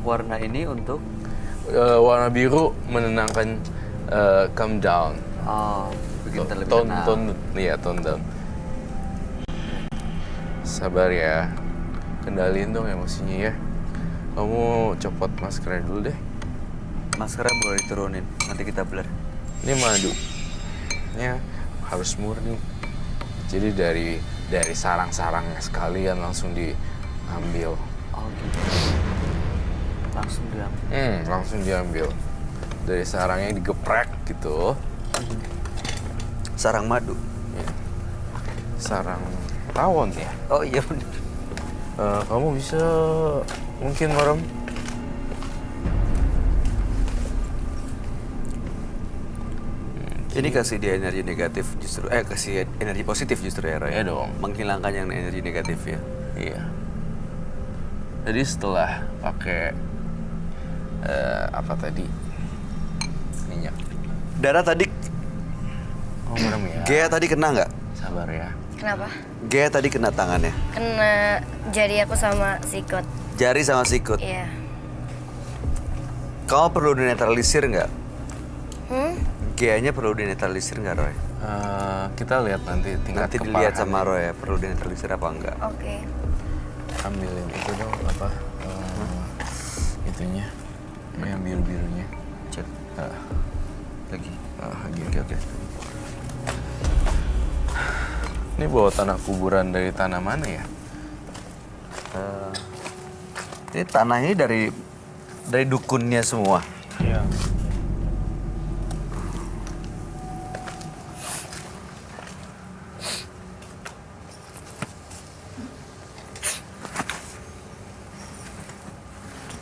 warna ini untuk warna biru menenangkan, calm down. oh, bikin terlebih tenang. Tone down. Sabar ya, kendaliin dong emosinya ya. Kamu copot maskernya dulu deh. Maskernya boleh diturunin, nanti kita blur. Ini madu, ini harus murni. Jadi dari sarang-sarangnya sekalian langsung diambil. Oh gitu. Langsung diambil. Langsung diambil. Dari sarangnya digeprek gitu. Sarang madu. Ya. Sarang tawon ya. Oh iya benar. Kamu bisa mungkin merem. Ini kasih dia energi negatif justru, kasih energi positif justru ya Roy. Iya dong. Menghilangkan yang energi negatif ya. Iya. Jadi setelah pakai apa tadi? Minyak. Darah tadi, Oh merem ya. Gea tadi kena nggak? Sabar ya. Kenapa? Gea tadi kena tangannya. Kena jari aku sama sikut. Jari sama sikut. Iya. Kamu perlu dinetralisir nggak? Geanya perlu dinetralisir nggak Roy? Kita lihat nanti tingkat Nanti keparahan. dilihat sama Roy ya, perlu dinetralisir apa enggak. Oke. Ambilin itu dong apa? Itunya, yang biru-birunya. Cek. Lagi. Oke. Ini bawa tanah kuburan dari tanah mana ya? Ini tanah ini dari dukunnya semua. Iya.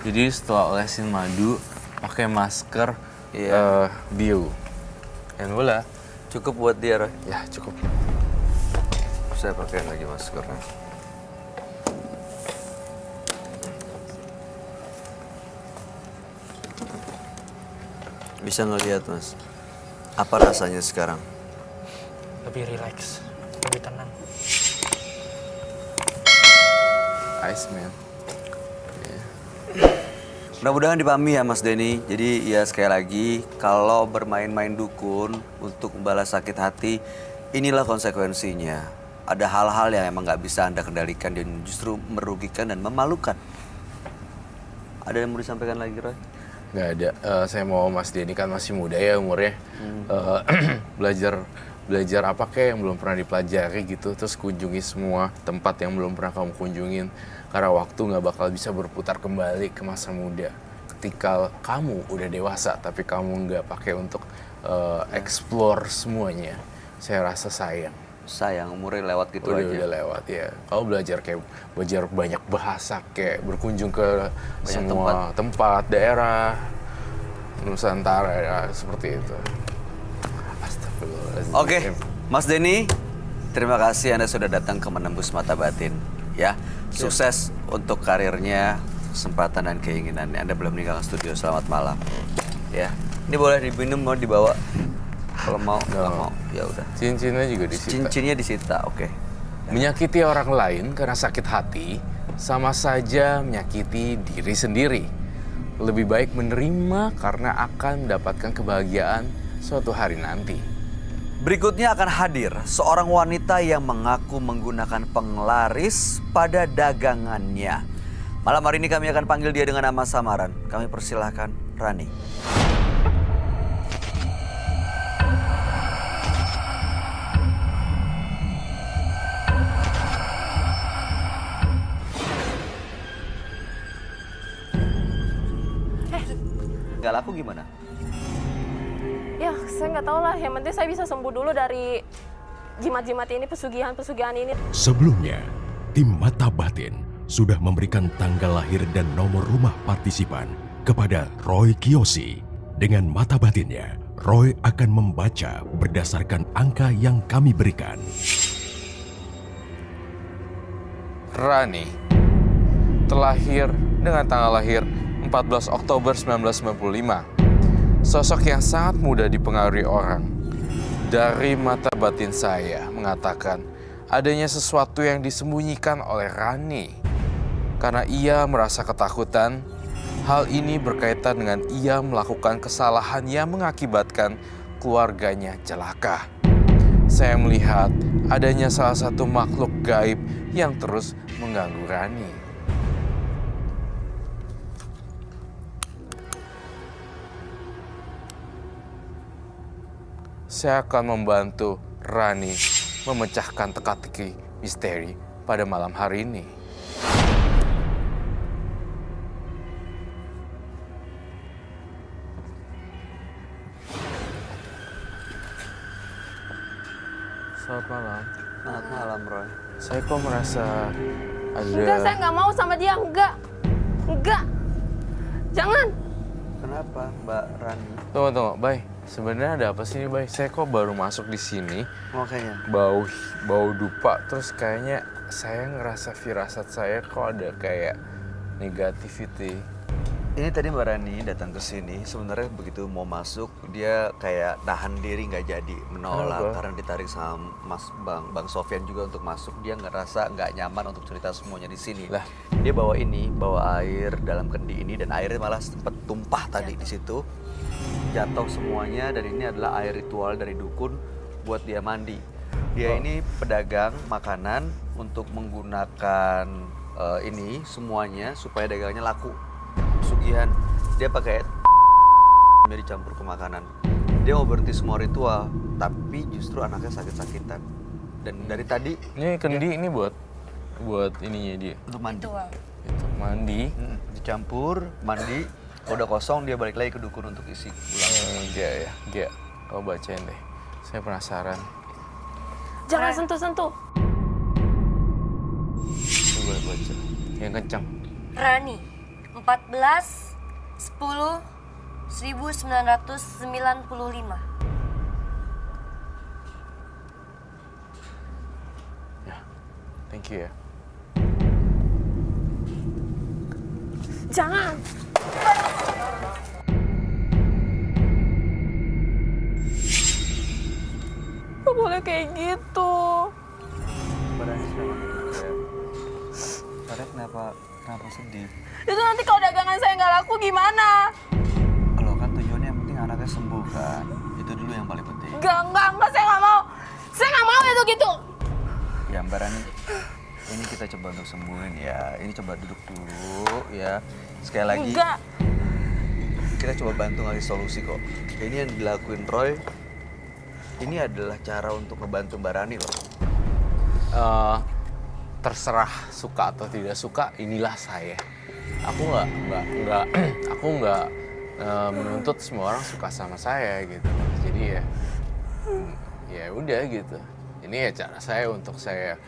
Jadi setelah olesin madu, pakai masker bio. Dan bola. Cukup buat dia Roy. Ya cukup. Saya pakai lagi maskernya. Bisa ngelihat Mas, apa rasanya sekarang? Lebih rileks, lebih tenang. Ice man. Mudah-mudahan dipahami ya Mas Denny. Jadi ya sekali lagi, kalau bermain-main dukun untuk membalas sakit hati, inilah konsekuensinya. Ada hal-hal yang emang nggak bisa Anda kendalikan dan justru merugikan dan memalukan. Ada yang mau disampaikan lagi Roy? Nggak ada. Saya mau Mas Denny kan masih muda ya umurnya. Belajar apa kayak yang belum pernah dipelajari gitu. Terus kunjungi semua tempat yang belum pernah kamu kunjungin. Karena waktu nggak bakal bisa berputar kembali ke masa muda. Ketika kamu udah dewasa tapi kamu nggak pakai untuk explore semuanya. Saya rasa sayang. Sayang umurnya lewat gitu aja. Udah lewat ya. Kamu belajar banyak bahasa, kayak berkunjung ke semua tempat, daerah Nusantara ya, seperti itu. Astagfirullahaladzim. Oke, Mas Denny, terima kasih Anda sudah datang ke Menembus Mata Batin. Ya, sukses untuk karirnya, kesempatan dan keinginannya. Anda belum meninggalkan studio. Selamat malam. Ya, ini boleh diminum, mau dibawa. Kalau mau, nggak mau, ya udah. Cincinnya juga disita. Cincinnya disita, oke. Menyakiti orang lain karena sakit hati sama saja menyakiti diri sendiri. Lebih baik menerima karena akan mendapatkan kebahagiaan suatu hari nanti. Berikutnya akan hadir seorang wanita yang mengaku menggunakan penglaris pada dagangannya. Malam hari ini kami akan panggil dia dengan nama samaran. Kami persilahkan Rani. Gak laku gimana? Ya, saya nggak tahu lah. Yang penting saya bisa sembuh dulu dari jimat-jimat ini, pesugihan-pesugihan ini. Sebelumnya, tim Mata Batin sudah memberikan tanggal lahir dan nomor rumah partisipan kepada Roy Kiyoshi. Dengan mata batinnya, Roy akan membaca berdasarkan angka yang kami berikan. Rani terlahir dengan tanggal lahir 14 Oktober 1995. Sosok yang sangat mudah dipengaruhi orang. Dari mata batin saya mengatakan adanya sesuatu yang disembunyikan oleh Rani. Karena ia merasa ketakutan Hal ini berkaitan dengan ia melakukan kesalahan yang mengakibatkan keluarganya celaka. Saya melihat adanya salah satu makhluk gaib yang terus mengganggu Rani. Saya akan membantu Rani memecahkan teka-teki misteri pada malam hari ini. Selamat malam. Selamat malam, Roy. Saya kok merasa Enggak, saya ada... nggak mau sama dia. Enggak. Jangan. Kenapa, Mbak Rani? Tunggu, Bay. Sebenarnya ada apa sih nih, Bay? Saya kok baru masuk di sini, Makanya. bau dupa, terus kayaknya saya ngerasa firasat saya kok ada kayak negativity. Ini tadi Mbak Rani datang ke sini, sebenarnya begitu mau masuk, dia kayak nahan diri nggak jadi, menolak. Kenapa? Karena ditarik sama Bang Sofyan juga untuk masuk, dia ngerasa nggak nyaman untuk cerita semuanya di sini. Lah. Dia bawa air dalam kendi ini, dan airnya malah sempat tumpah tadi di situ. Jatuh semuanya, dan ini adalah air ritual dari dukun buat dia mandi. Dia ini pedagang makanan untuk menggunakan ini semuanya supaya dagangnya laku. Pesugihan, dia pakai dicampur ke makanan. Dia mau berhenti semua ritual, tapi justru anaknya sakit-sakitan. Dan dari tadi Ini kendi ini buat ininya dia. untuk mandi. Ritual. Itu mandi. Dicampur, mandi, kalau udah kosong dia balik lagi ke dukun untuk isi ulang. Gia, kau bacain deh. Saya penasaran. Jangan sentuh-sentuh. Coba baca. Yang kencang. Rani, 14 10 1995. Ya, thank you ya. Jangan. Gak boleh kayak gitu. Badannya kenapa sedih? Itu nanti kalau dagangan saya nggak laku gimana? Kalau kan tujuannya yang penting anaknya sembuh kan, itu dulu yang paling penting. Enggak, saya nggak mau. Saya nggak mau itu gitu. Ya Mbak Rani, ini kita coba untuk sembuhin ya. Ini coba duduk dulu ya. Sekali lagi, Enggak. kita coba bantu ngasih solusi kok. Ini yang dilakuin Roy, ini adalah cara untuk ngebantu Mbak Rani loh. Terserah suka atau tidak suka, inilah saya. Aku nggak menuntut semua orang suka sama saya gitu. Jadi ya udah gitu. Ini ya cara saya untuk saya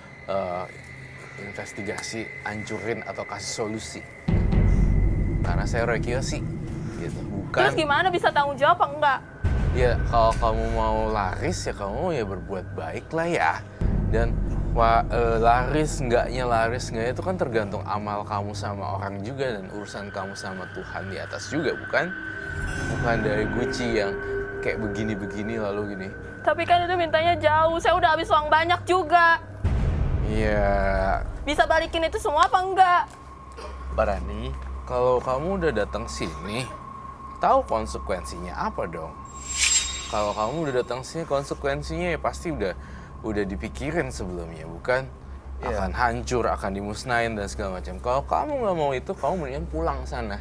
investigasi, hancurin atau kasih solusi. Karena saya Roy Kiyoshi gitu. Terus gimana bisa tanggung jawab apa enggak? Ya kalau kamu mau laris ya kamu ya berbuat baik lah ya. Dan laris enggaknya itu kan tergantung amal kamu sama orang juga dan urusan kamu sama Tuhan di atas juga, bukan dari Gucci yang kayak begini lalu gini. Tapi kan itu mintanya jauh. Saya udah habis uang banyak juga. Iya. Bisa balikin itu semua apa enggak? Mbak Rani, Kalau kamu udah datang sini, tahu konsekuensinya apa dong? Kalau kamu udah datang sini, konsekuensinya ya pasti udah dipikirin sebelumnya, bukan? Iya. Akan hancur, akan dimusnahin dan segala macam. Kalau kamu nggak mau itu, kamu mendingan pulang sana.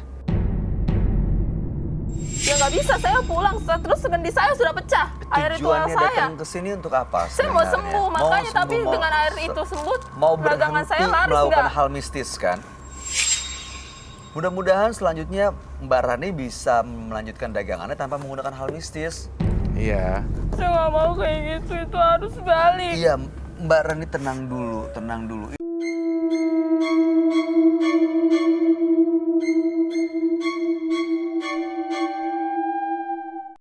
Ya nggak bisa, saya pulang. Terus kendi saya sudah pecah. Air ritual tujuannya saya. datang ke sini untuk apa? Saya mau sebenarnya? sembuh, makanya tapi sembuh, dengan air itu sembuh, mau dagangan berhenti saya laris melakukan nggak? hal mistis kan? Mudah-mudahan selanjutnya Mbak Rani bisa melanjutkan dagangannya tanpa menggunakan hal mistis. Iya. Saya nggak mau kayak gitu, itu harus balik. Iya, Mbak Rani tenang dulu, tenang dulu.